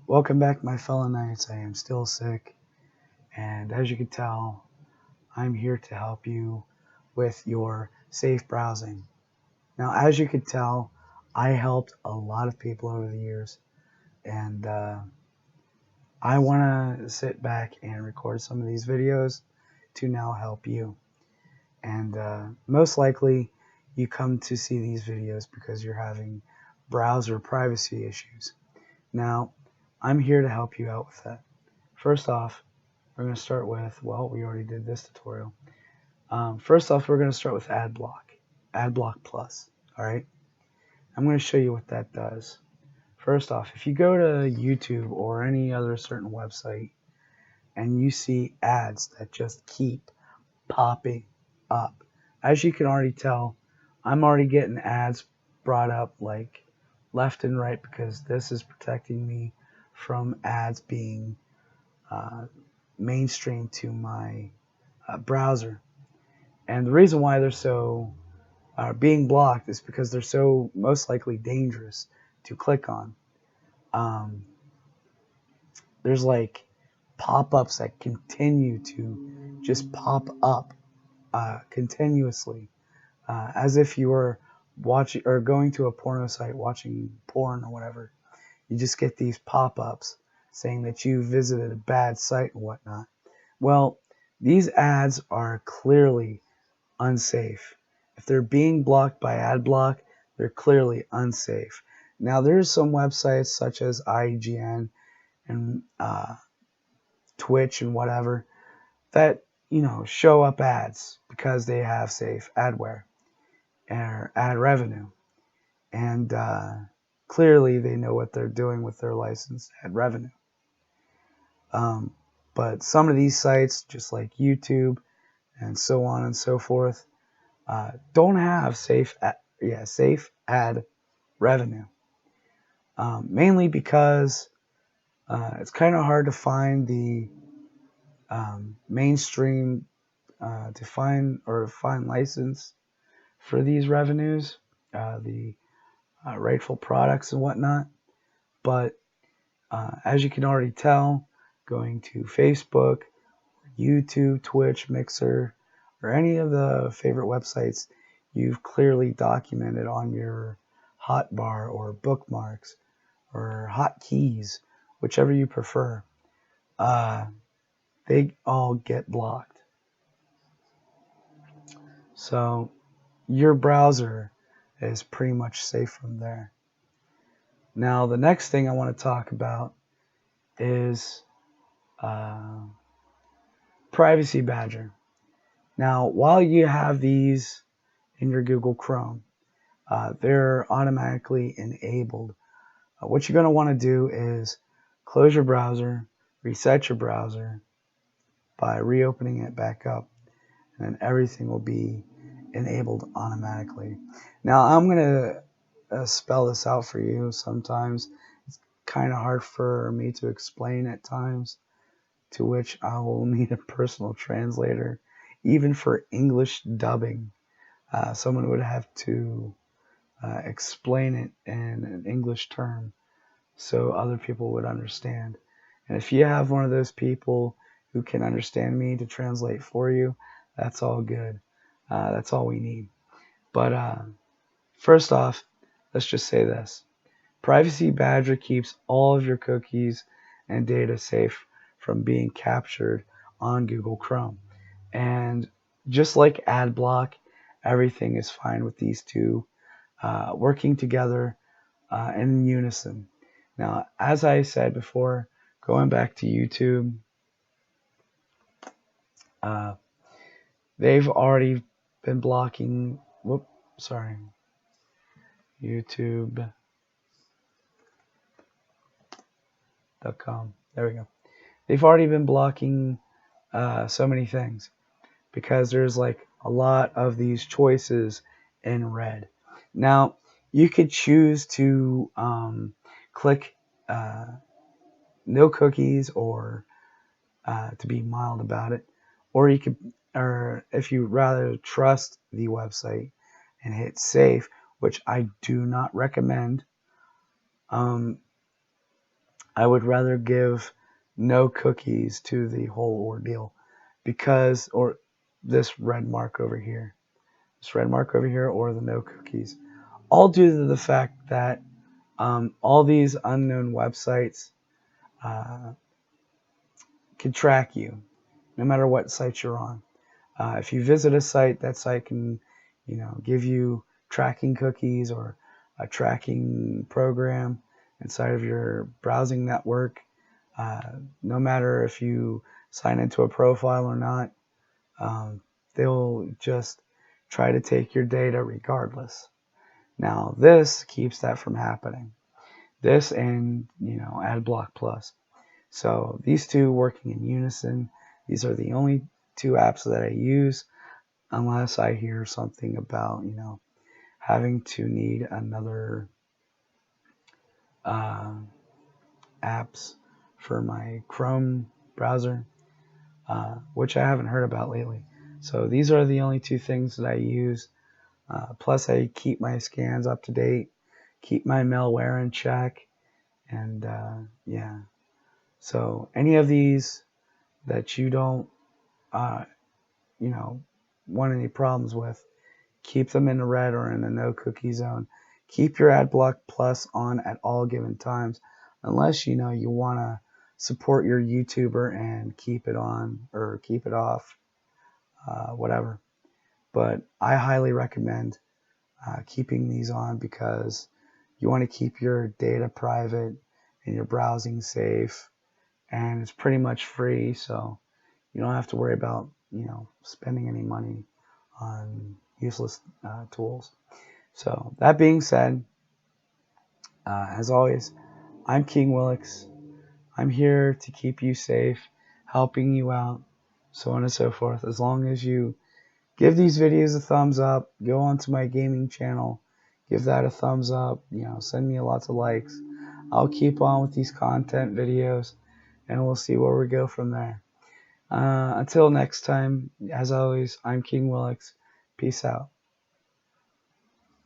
Welcome back, my fellow knights. I am still sick, and as you can tell, I'm here to help you with your safe browsing. Now, as you can tell, I helped a lot of people over the years, and I want to sit back and record some of these videos to now help you. And most likely, you come to see these videos because you're having browser privacy issues. Now, I'm here to help you out with that. First off, we're going to start with, well, we already did this tutorial. First off, we're going to start with Adblock Plus. All right, I'm going to show you what that does. First off, if you go to YouTube or any other certain website and you see ads that just keep popping up, as you can already tell, I'm already getting ads brought up like left and right because this is protecting me from ads being mainstream to my browser. And the reason why they're so being blocked is because they're so most likely dangerous to click on. There's like pop-ups that continue to just pop up continuously, as if you were watching or going to a porno site watching porn or whatever. You just get these pop-ups saying that you visited a bad site and whatnot. Well, these ads are clearly unsafe. If they're being blocked by Adblock, they're clearly unsafe. Now, there's some websites such as IGN and Twitch and whatever that show up ads because they have safe adware or ad revenue, and clearly they know what they're doing with their licensed ad revenue. But some of these sites, just like YouTube and so on and so forth, don't have safe ad revenue, mainly because it's kind of hard to find the mainstream to find license for these revenues, the rightful products and whatnot. But as you can already tell, going to Facebook, YouTube, Twitch, Mixer, or any of the favorite websites you've clearly documented on your hotbar or bookmarks or hotkeys, whichever you prefer, they all get blocked. So your browser is pretty much safe from there. Now, the next thing I want to talk about is Privacy Badger. Now, while you have these in your Google Chrome, they're automatically enabled. What you're going to want to do is close your browser, reset your browser by reopening it back up, and then everything will be enabled automatically. Now, I'm going to spell this out for you. Sometimes it's kind of hard for me to explain at times, to which I will need a personal translator. Even for English dubbing, someone would have to explain it in an English term so other people would understand. And if you have one of those people who can understand me to translate for you, that's all good. That's all we need. But first off, let's just say this. Privacy Badger keeps all of your cookies and data safe from being captured on Google Chrome. And just like Adblock, everything is fine with these two working together in unison. Now, as I said before, going back to YouTube, they've already been blocking, YouTube.com. There we go. They've already been blocking so many things because there's like a lot of these choices in red. Now, you could choose to click no cookies or to be mild about it, or you could, or if you rather trust the website and hit save, which I do not recommend. I would rather give no cookies to the whole ordeal because, or this red mark over here, or the no cookies, all due to the fact that all these unknown websites uh, can track you no matter what site you're on. If you visit a site, that site can, give you tracking cookies or a tracking program inside of your browsing network. No matter if you sign into a profile or not, they'll just try to take your data regardless. Now, this keeps that from happening. This and, Adblock Plus. So these two working in unison. These are the only two apps that I use unless I hear something about, having to need another uh, apps for my Chrome browser, which I haven't heard about lately. So these are the only two things that I use. Plus, I keep my scans up to date, keep my malware in check, and yeah. So any of these that you don't, uh, want any problems with, keep them in the red or in the no cookie zone. Keep your Adblock Plus on at all given times, unless you want to support your YouTuber and keep it on or keep it off, whatever. But I highly recommend keeping these on because you want to keep your data private and your browsing safe, and it's pretty much free, so you don't have to worry about spending any money on useless tools. So that being said, as always, I'm King Willix. I'm here to keep you safe, helping you out, so on and so forth. As long as you give these videos a thumbs up, go onto my gaming channel, give that a thumbs up, send me lots of likes. I'll keep on with these content videos, and we'll see where we go from there. Until next time, as always, I'm King Willix. Peace out.